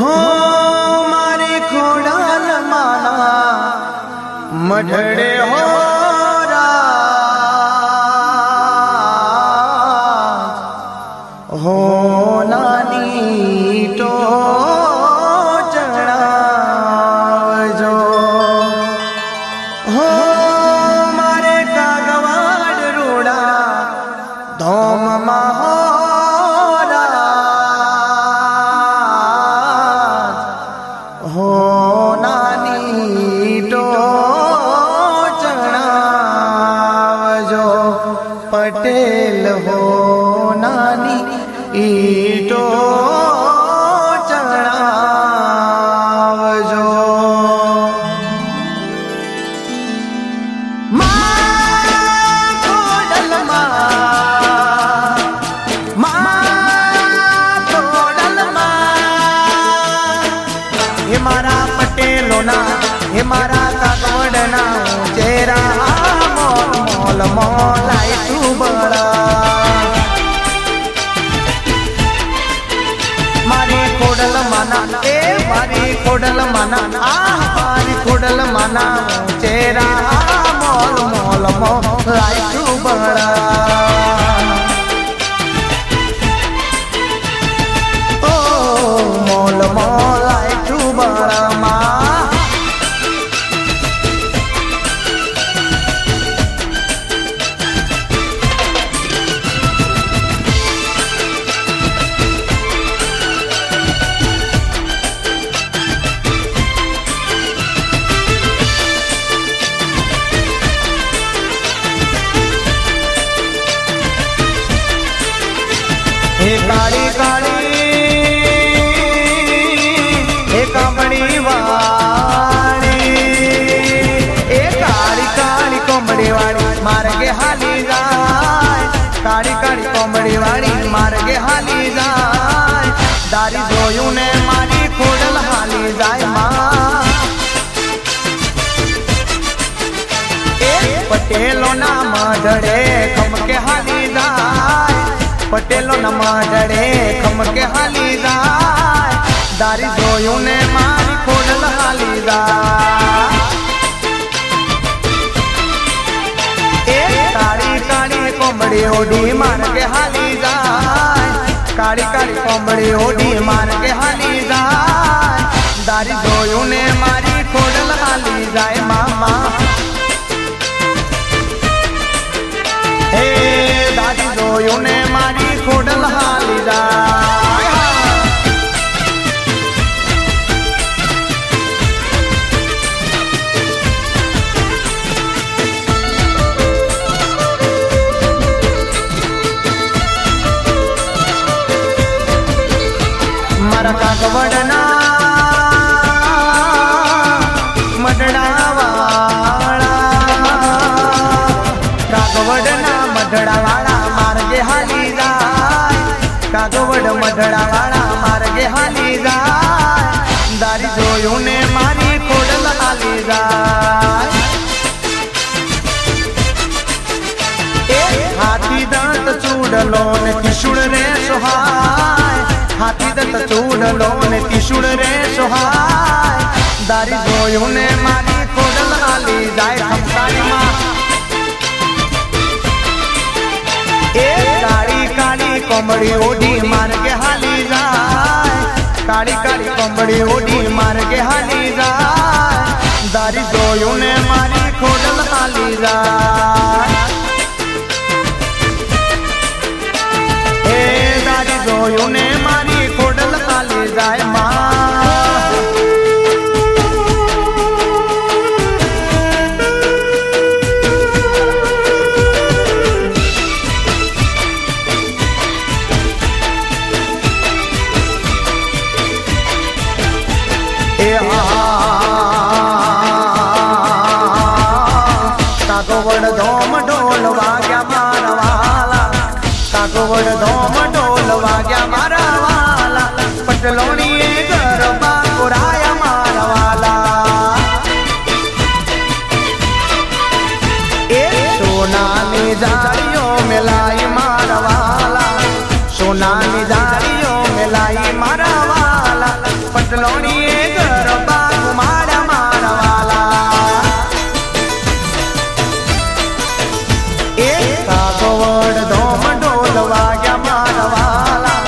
हो मारे खोडाल माना मढड़े हो हो नानी तो चढ़ावजो हो मारे कागवाड़ रूड़ा धोम महाराज हो नानी तो चढ़ावजो पटेल हो नानी ईटो चढ़ावजो हे मारा पटेलो ना हे मारा कागवड ना चेहरा मोल मोल मोलाई तू बड़ा मारी खोडल माना ए मारी खोडल माना मारी खोडल माना चेहरा मोल मोल मोलाई तू बड़ा ओ मोल मोलाई तू बड़ा हे काली काली हे कमड़ी वाली ए काली काली कोमड़ी वाली मार के हाली जाए काली काली कोमड़ी वाली मार के हाली जाए दारी जोयू ने मारी खोडल हाली जाए मां ए पटेलो ना मढड़े खम के हाली जाए पटेलो न मढड़े खम के हाली जाए दारी जोयू ने मारी खोडल हाली जाए ए काली काली कोमड़ी ओडी मार के हाली जाए काली काली कोमड़ी ओडी मार के हाली जाए दारी जोयू ने मारी खोडल हाली जाए मामा हे दादी जोयू ने मारी खोडल हाली जाए मारा कागवडना मढड़ा वाला कागवडना मढड़ा वाला मार्गे हाली जाए कागवड मढड़ा वाला मार्गे हाली जाए दारी जोयू ने मारी खोडल हाली जाए हाथी दांत चूडलो ने त्रिशूल रे सोहाय हाथी दांत चूडलो ने त्रिशूल रे सोहाय दारी जोयू ने मारी खोडल हाली जाए खमकाली मां ए काली काली कोमड़ी ओडी मार के हाली जाए काली काली कोमड़ी ओडी मार के हाली जाए दारी जोयू ने मारी खोडल हाली जाए ए दारी जोयू ने मारी खोडल हाली जाए मां कागवड धोम ढोल वाग्या मारा वाला कागवड धोम ढोल वाग्या मारा वाला पटलोनी પટલોણીએ ગરબા ઘુમાડ્યા મારા વાલા એ કાગવડ ધોમ ઢોલ વાગ્યા મારા વાલા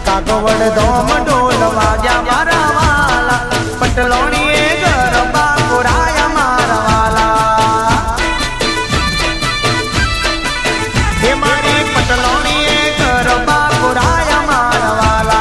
કાગવડ ધોમ ઢોલ વાગ્યા મારા વાલા પટલોણીએ ગરબા ઘુરાયા મારા વાલા એ મારી પટલોણીએ ગરબા ઘુરાયા મારા વાલા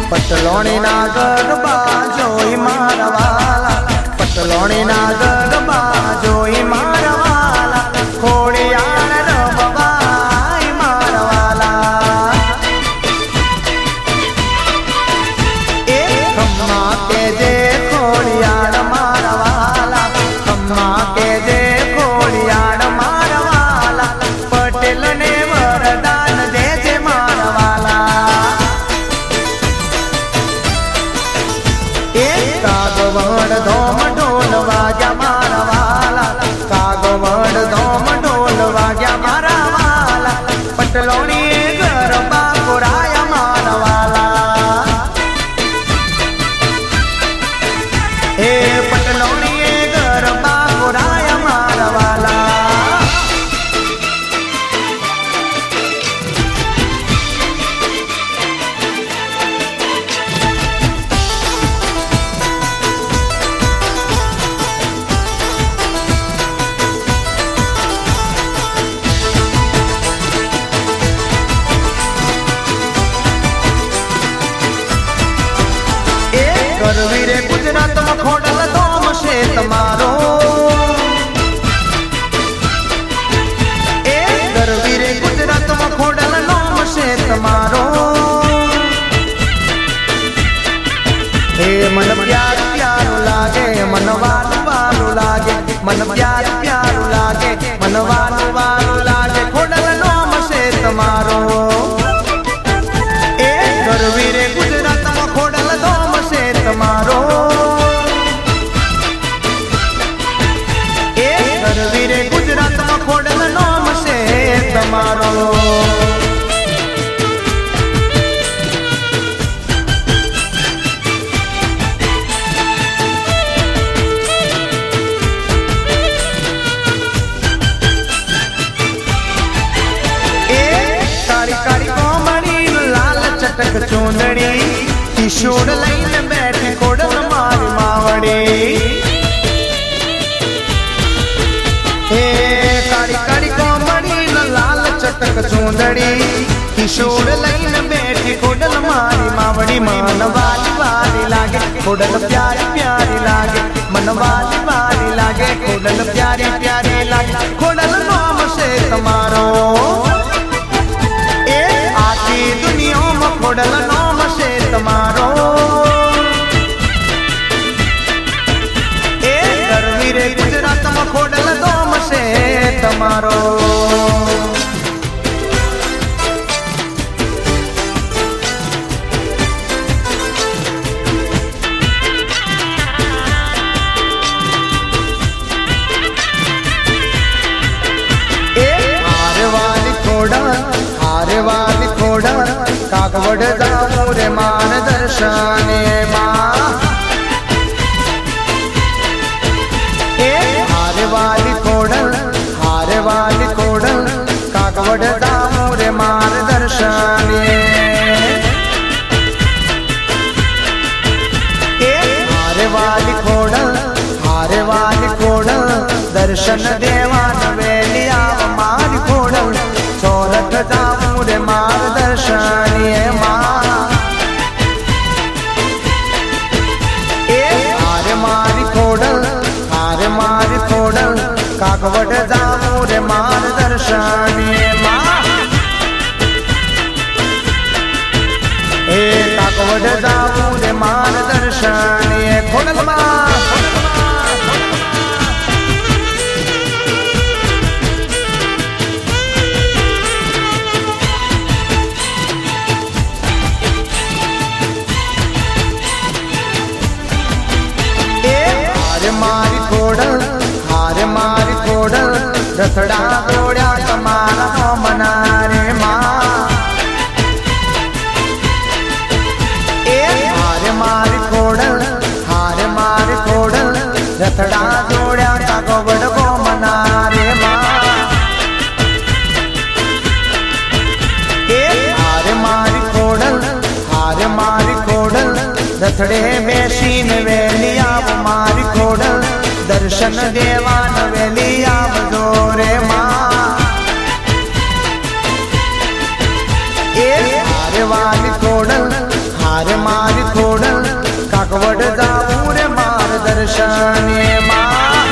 પટલોણી ના ગરબા જોઈ મારા વાલા પટલોણી ના ગરબા જોઈ મારા વાલા ખોડિયાર રમવાય મારા વાલા એ ખમ્મા કે જે ખોડિયાર મારા વાલા ખમ્મા કે જે ખોડિયાર મારા વાલા પટેલ ને વરદાન દેજે મારા વાલા કાગવડ ધોમ ઢોલ વાગ્યા મારા વાલા કાગવડ ધોમ ઢોલ વાગ્યા મારા વાલા પટલોણીએ ગરબા ઘુરાયા મારા વાલા એ પટલોણીએ ગરબા ઘુરાયા મારા વાલા ગરવી રે ગુજરાતમાં ખોડલ ધોમ છે તમારો એ ગરવી રે ગુજરાતમાં ખોડલ ધોમ છે તમારો એ મન પ્યાર પ્યારું લાગે મન વાલું વાલું લાગે મન પ્યાર પ્યારું લાગે મન વાલું વાલું લાગે ખોડલ ધોમ છે તમારો એ ગરવી રે ગુજરાતમાં ખોડલ ધોમ છે તમારો એ ગરવી રે ગુજરાતમાં ખોડલ નોમ છે તમારો એ કાળી કાળી કોમળી લાલ ચટક ચૂંદડી કિશોર લઈને બેઠી ખોડલ મારી માવડી હે કાળી કાળી કોમળી લાલ ચટક ચૂંદડી કિશોર લઈને બેઠી ખોડલ મારી માવડી મન વાલી વાલી લાગે ખોડલ પ્યારી પ્યારી લાગે મન વાલી વાલી લાગે ખોડલ પ્યારી પ્યારી લાગે ખોડલ નામ છે તમારો એ આખી દુનિયામાં ખોડલ નામ છે તમારો એ ગરવી રે ગુજરાતમાં ખોડલ ધોમ છે તમારો એ હારે વાલી ખોડલ કાગવડ જાઉં રે માન દર્શને માં એ હારે વાલી ખોડલ કાગવડ જાઉં રે માન દર્શને એ હારે વાલી ખોડલ દર્શન દેવાન વેલી આવ મારી ખોડલ ચોરઠ જાઉં રે માર દર્શને માં એ હારે મારી ખોડલ કાગવડ જાઉં રે માર દર્શને માં એ કાગવડ જાઉં રે માર દર્શને ખોડલ માં રથડા દોડ્યા તમારા નોમના રે માં એ હારે મારી ખોડલ હારે મારી ખોડલ રથડા દોડ્યા કાગવડ ગોમના રે માં એ હારે મારી ખોડલ હારે મારી ખોડલ રથડે બેસીને વેલી આવ મારી ખોડલ દર્શન દેવાન વેલી આવજો રે માં એ હારે વાલી ખોડલ હારે મારી ખોડલ કાગવડ જાવું રે માર દર્શન માં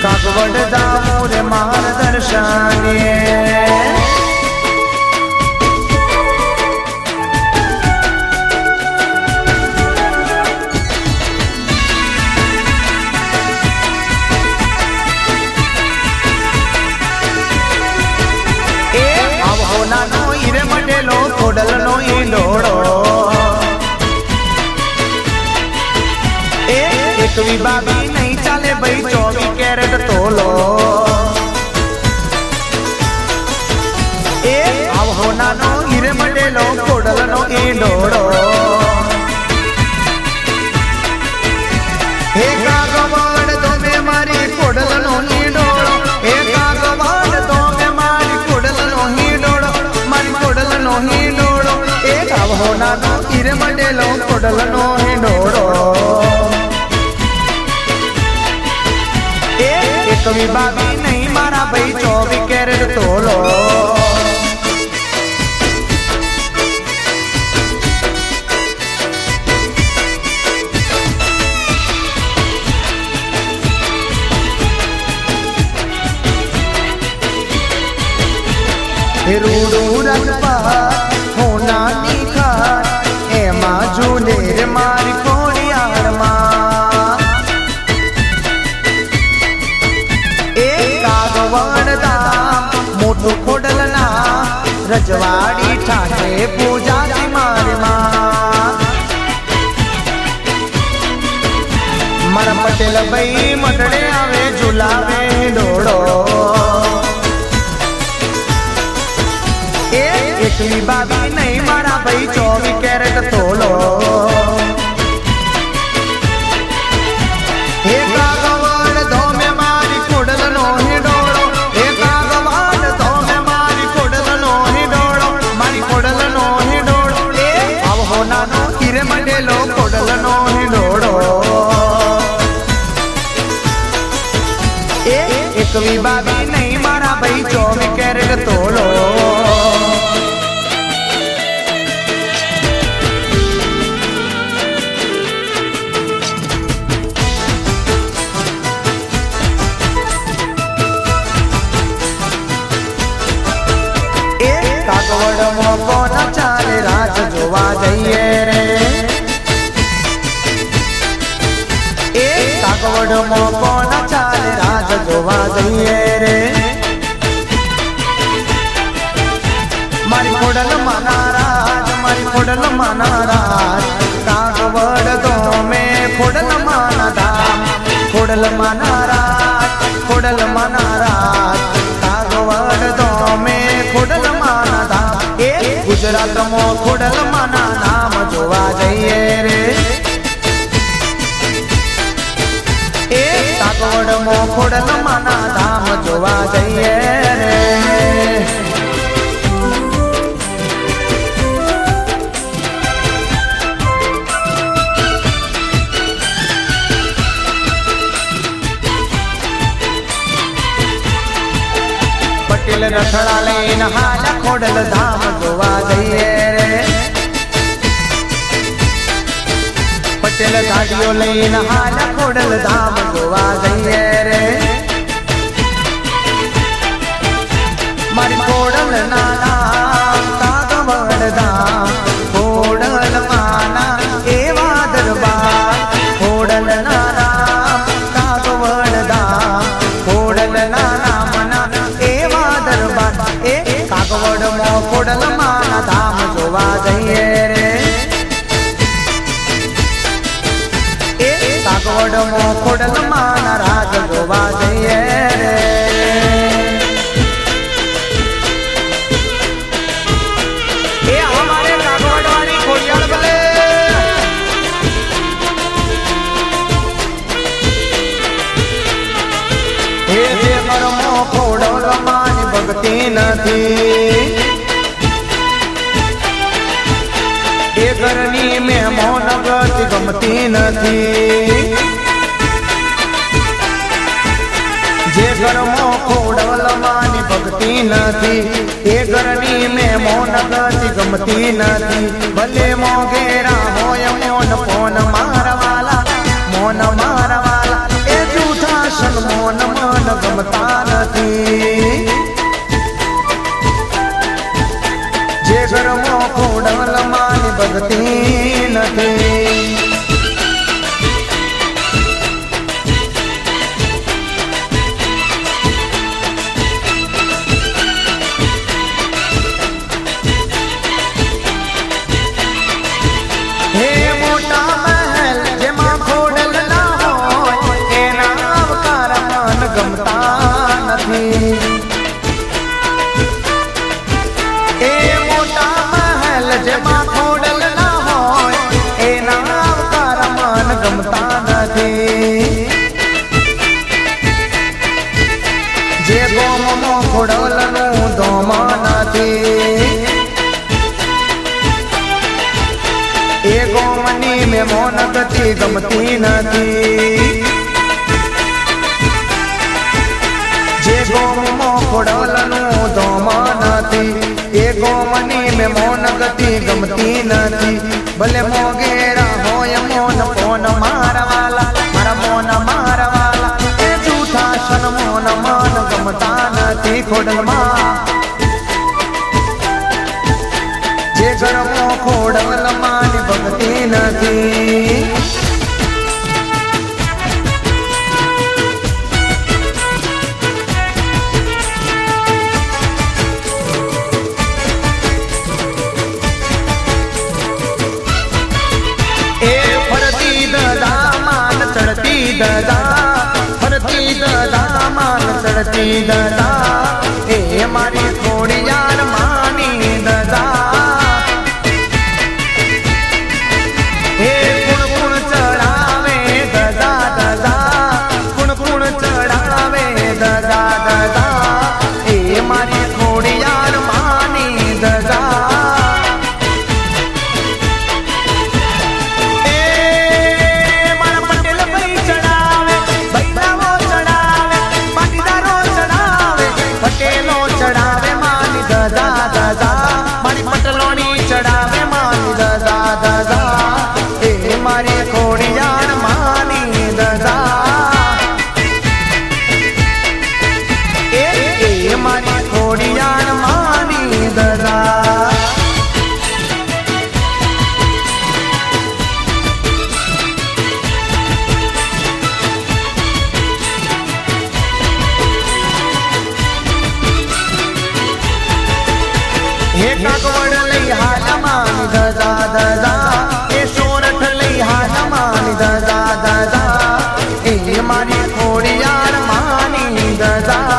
કાગવડ જાવું રે માર દર્શન ખોડલ નો ઈંડોળો એક વિભાગી નહીં ચાલે ભાઈ 24 કેરેટ તોલો આવો નાનો હીરે મંડેલો ખોડલ નો ઈંડોળો હે કાગવડ તો મે મારી ખોડલ નો ઈંડોળો હે કાગવડ તો મે મારી ખોડલ નો ઈંડોળો મારી ખોડલ નો ઈંડોળો એક આવો નાનો હીરે મંડેલો ખોડલ નો ઈંડોળો એક વિભાગી નહીં મારા ભાઈ 24 કેરેટ તોલો રૂડું રજપત હોનાની ખાટ એમાં ઝૂલે રે મારી ખોડિયારમાં એ કાગવડ ધામ મોટું ખોડલના રજવાડી ઠાઠે પૂજાજી મારી માં મારા પટેલ ભાઈ મંડળે આવે ઝુલાવે ડોળો એકલી બાબી નહીં મારા ભાઈ 24 કેરેટ તોલો હે કાગવડ તો મે મારી ખોડલ નો હિંડોળો હે કાગવડ તો મે મારી ખોડલ નો હિંડોળો મારી ખોડલ નો હિંડોળો એ આવો નાનો હીરે મંડેલો ખોડલ નો હિંડોળો એ એકલી બાબી નહીં મારા ભાઈ 24 કેરેટ તોલો કાગવડ મોકો ના ચાલે રાજ જોવા જઈએ રે એ કાગવડ મોકો ના ચાલે રાજ જોવા જઈએ રે મારી ખોડલ માના રાજ મારી ખોડલ માના રાજ કાગવડ તો મે ખોડલ માના ધામ ખોડલ માના રાજ ખોડલ માના રાજ કાગવડ તો મે ખોડલ માના ધામ એ ગુજરાતમાં ખોડલ માના નામ જોવા જઈએ રે એ કાગવડમાં ખોડલ માના ધામ જોવા જઈએ રે પટેલ રથડા લઈને હાલા ખોડલ ધામ જોવા જઈએ રે પટેલ ગાડીઓ લઈને હાલા ખોડલ ધામ જોવા જઈએ રે મારી ખોડલ ના નામ કાગવડ ધામ ખોડલ માના એવા દરબાર ખોડલ ના નામ કાગવડ ધામ ખોડલ ના નામ એવા દરબાર એ કાગવડમાં ખોડલ માના ધામ જોવા જઈએ રે એ કાગવડમાં ખોડલ માના ગમતી નથી એ ઘરની મહેમાન ગતિ ગમતી નથી જે ઘરમાં ખોડલમાની ભક્તિ નથી એ ઘરની મહેમાન ગતિ ગમતી નથી ભલે મોગેરા હોય મોન ફોન મારવાલા મોન મારવાલા એ જૂઠા સન્મોન મન ગમતા નથી જે ઘરમાં ખોડલમાની ભક્તિ નથી જે ગોમનો ખોડલનું ધોમ નથી એ ગોમની મહેમાન ગતિ ગમતી નથી જે ગોમનો ખોડલનું ધોમ નથી એ ગોમની મહેમાન ગતિ ગમતી નથી ભલે મોગેરા હોય મોન ફોન મારવાલા મારા મોન મારવાલા એ જૂઠા સન્મોન મન ગમતા નથી ખોડલમાં જે ઘરમાં ખોડલમાની ભક્તિ નથી ફરતી દદા માન ચડતી દદા એ મારી ખોડિયાર માની દદા એ કુણ કુણ ચડાવે દદા દદા કુણ કુણ ચડાવે દદા દદા એ મારી ખોડિયાર માની દદા મારી ખોડિયાર માની દદા એ મારી ખોડિયાર માની દદા હે કાકવડ લઈ હાલ માની દદા દદા એ સોરઠ લઈ હાલ માની દદા દદા એ મારી ખોડિયાર માની દદા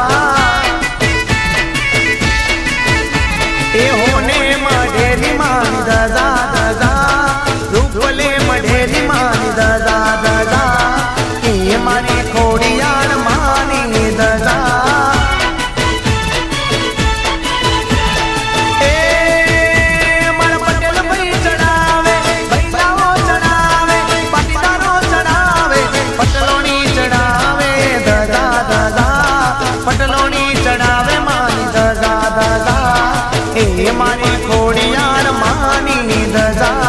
એ હોને મઢેલી માની દદા દદા રૂપલે મઢેલી માની દદા દદા એ મારી ખોડિયાર માની દદા એ મારી ખોડિયાર માની દદા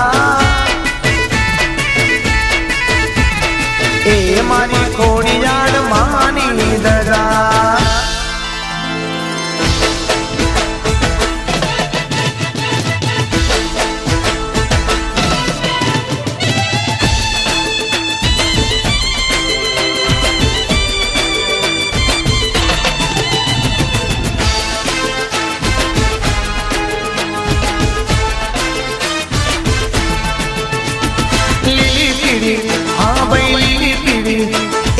એ મારી ખોડિયાર માની દદા हाँ भाई लीली पीड़ी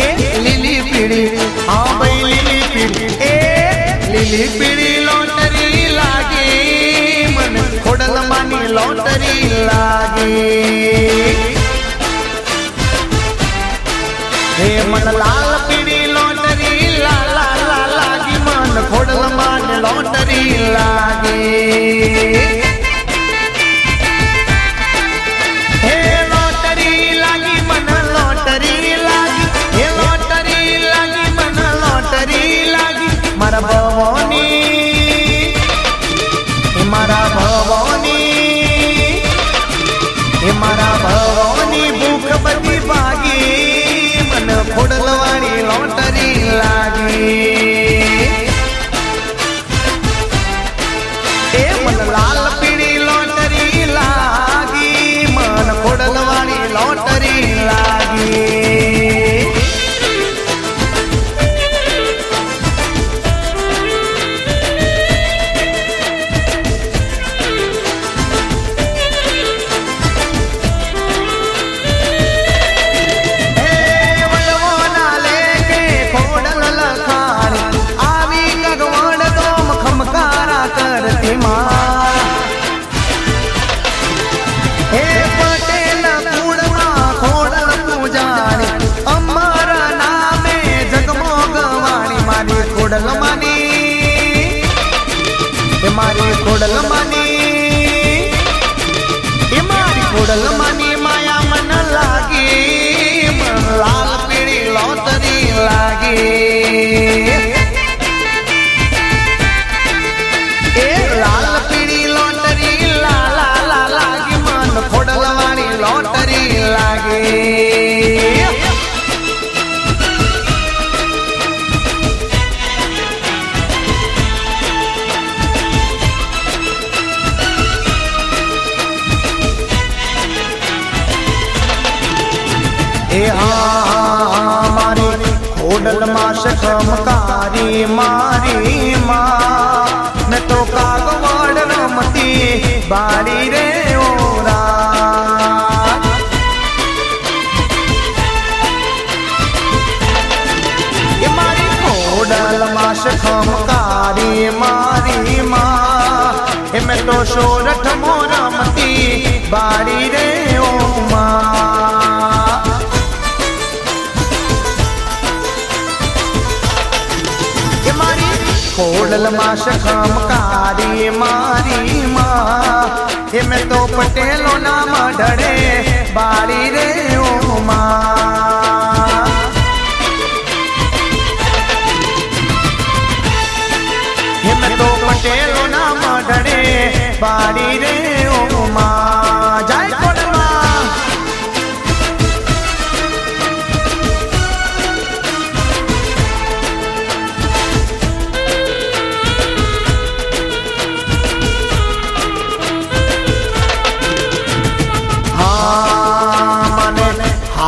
ए लीली पीड़ी हाँ भाई लीली पीड़ी ए लीली पीड़ी लॉटरी लागे मन खोडल मानी लॉटरी लागे हे मन लाल पीड़ी लॉटरी ला ला ला लागी मन खोडल मानी लॉटरी લોટરી લાગે હે લોટરી લાગી મને લોટરી લાગી હે લોટરી લાગી મને લોટરી લાગી મારા ભવોની મારા ભવોની મારા ભવોની ભૂખ બધી ભાગી મને ખોડલવાળી લોટરી લાગી એ મને લાલ પીળી લોટરી લાગી મને ખોડલવાળી લોટરી લાગી મારી ખોડલમાની માયા મન લાગી મન લાલ પીળી લોટરી લાગી એ લાલ પીળી લોટરી લાગી મન ખોડલવાળી લોટરી લાગી એ હા મારી ખોડલમાં શખમકારી મારી માં મેં તો કાગવાડ રમતી બારી રે ઓરા એ મારી ખોડલમાં શખમકારી મારી માં એ મેં તો સોરઠમો રમતી બારી રે ઓમાં ખોડલમાં શખમકારી મારી માં એ મેં તો પટેલો નામ ઢળે બાળી રે ઓમાં એ મેં તો પટેલો નામ ઢળે બાળી રે ઓમાં જય ખોડલમાં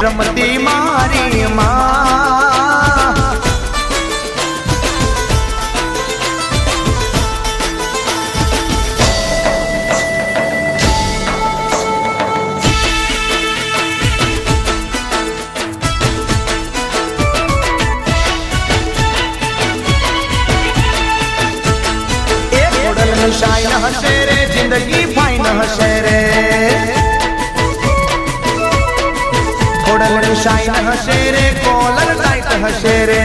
રમતી મારી માં એ ખોડલની શાઈન હશે રે જિંદગી ફાઈન હશે રે ખોડલની શાઈન હશે રે કોલર ટાઈટ હશે રે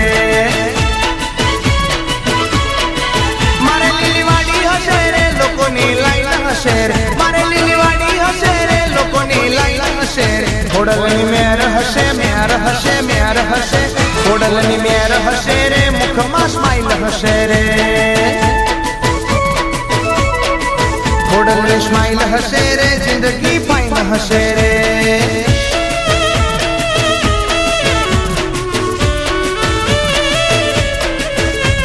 મારે લીલીવાડી હશે રે લોકોની લાઈન હશે રે મારે લીલીવાડી હશે રે લોકોની લાઈન હશે રે ખોડલની મેર હશે મેર હશે મેર હશે ખોડલની મેર હશે રે મુખમાં સ્માઈલ હશે રે ખોડલની સ્માઈલ હશે રે જિંદગી ફાઈન હશે રે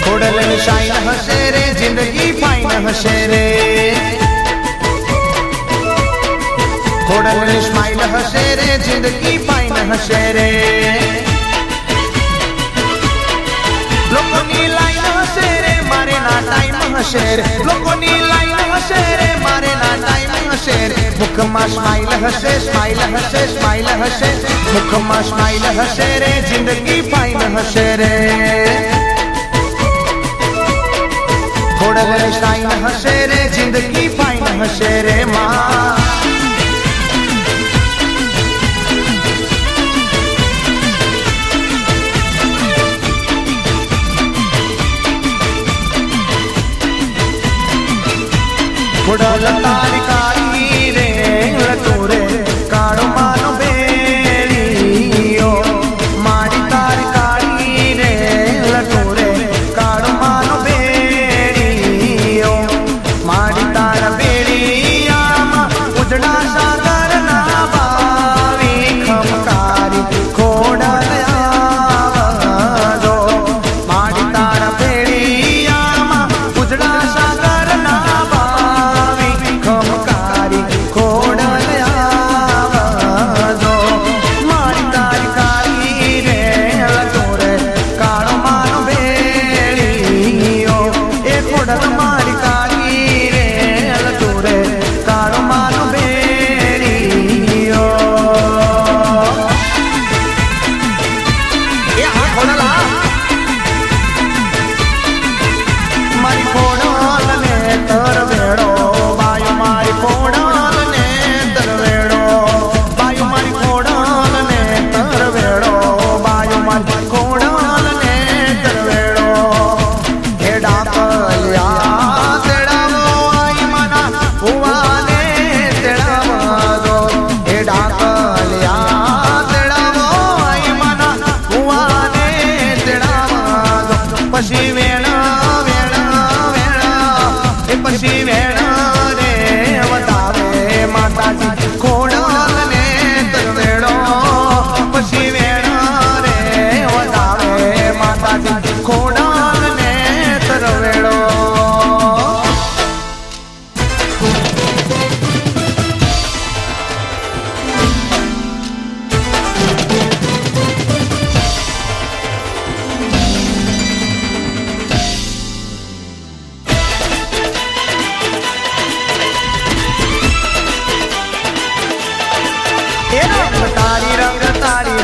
ખોડલની શાઈન હશે રે જિંદગી ફાઈન હશે રે ખોડલની સ્માઈલ હશે રે જિંદગી ફાઈન હશે રે લોકોની લાઈન હશે રે મારે ના ટાઈમ હશે રે લોકોની લાઈન હશે રે મારે ના ટાઈમ હશે રે મુખમાં સ્માઈલ હશે સ્માઈલ હશે સ્માઈલ હશે મુખમાં સ્માઈલ હશે રે જિંદગી ફાઈન હશે રે ખોડલની શાઈન હશે રે જિંદગી ફાઈન હશે રે માં ખોડલ તારી કાળી રે તું રે કાળો માનો બેડીયો મારી તારી કાળી રે તું રે કાળો માનો બેડીયો મારી તારા બેડિયામાં ઉજળા સાગર ના બાવી ખમકારી ખોડલ આવજો મારી તારા બેડિયામાં ઉજળા સાગર ના બાવી ખમકારી ખોડલ આવજો મારી તારી કાળી રે તું રે કાળો માનો બેડીયો એ ખોડલ મારી કાળી રે તું રે કાળો માનો બેડીયો એ આ ખોડલ મારી ખોડલ ને તરવેડો બાયો મારી ખોડલ ને તરવેડો બાયો મારી ખોડલ ને તરવેડો બાયો મારી ખોડલ ને તરવેડો હે ડાકલિયા તેડાવો આઈ મના ભુવાને તેડાવા દો હે ડાકલિયા તેડાવો આઈ મના ભુવાને તેડાવા દો પછી વેણા પછી વેણા રે વધાવે માતાજી ખોડલ ને તરવેડો પછી વેણા રે વધાવે માતાજી ખોડલ ને તરવેડો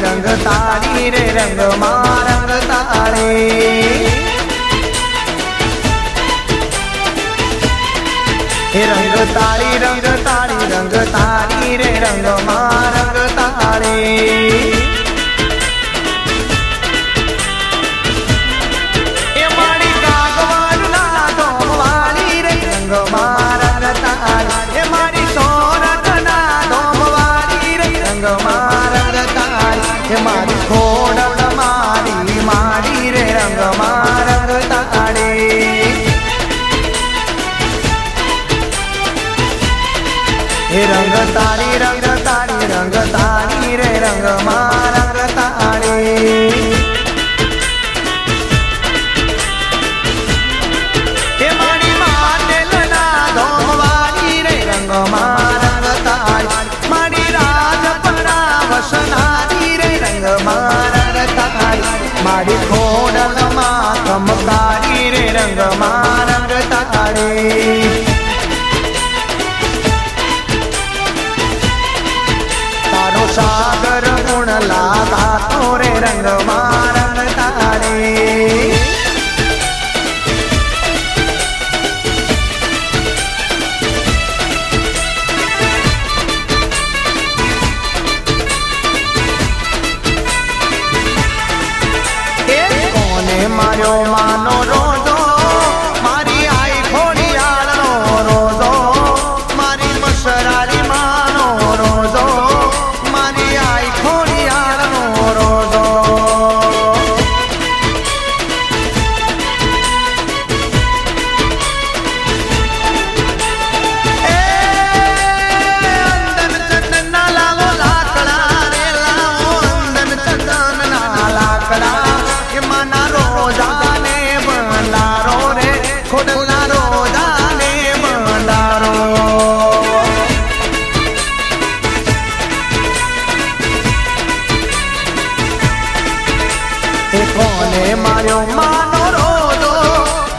રંગ તારી રે રંગ માં રંગ તારી હે રંગ તારી રે રંગ માં રંગ તારી એ મારી કાગવાડ ના ધોમવાળી રે રંગ માં રંગ તારી એ મારી સોરઠ ના ધોમવાળી રે રંગ માં રંગ તારી એ મારી ખોડલ મારી રે રંગ માં રંગ તાળી હે રંગ તારી રે રંગ માં રંગ તાળી હે મારી માટેલ ના ધોમવાળી રે રંગ માં રંગ તાળી મારી રાજપરા વસનારી રે રંગ માં રંગ તાળી મારી ખોડલ માં કમકારી રે રંગ માં રંગ તાળી તારો સાગર ગુણ લાગાતો રે રંગ માં રંગ તાળી માર્યો માનો રોજો મારી આઈ ખોડિયાળ નો રોજો મારી મસરારી માનો રોજો મારી આઈ ખોડિયાળ નો રોજો અંદન ચંદન ના લાવો લાકડા રે લાવો અંદન ચંદન ના લાકડા એ માના રોજાને બંડારો રે ખોડલના રોજાને બંડારો એ કોને માર્યો માનો રોજો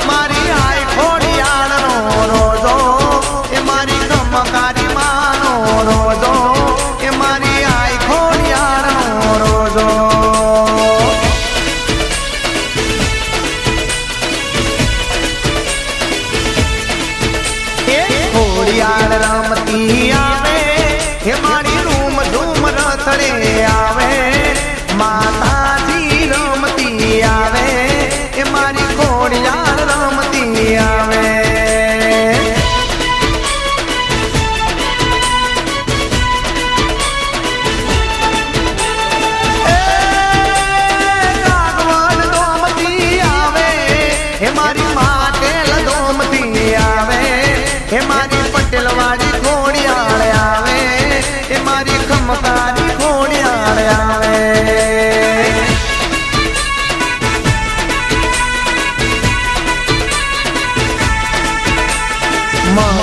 મારી આઈ ખોડિયાળ નો રોજો એ મારી કમકારી માનો રોજો એ મારી આઈ ખોડિયાળ નો રોજો ખોડિયાળ રમતી આવે હે મારી રૂમ ધૂમ રથડે આવે માતાજી રમતી આવે એ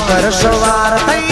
કરશો વાર થઈ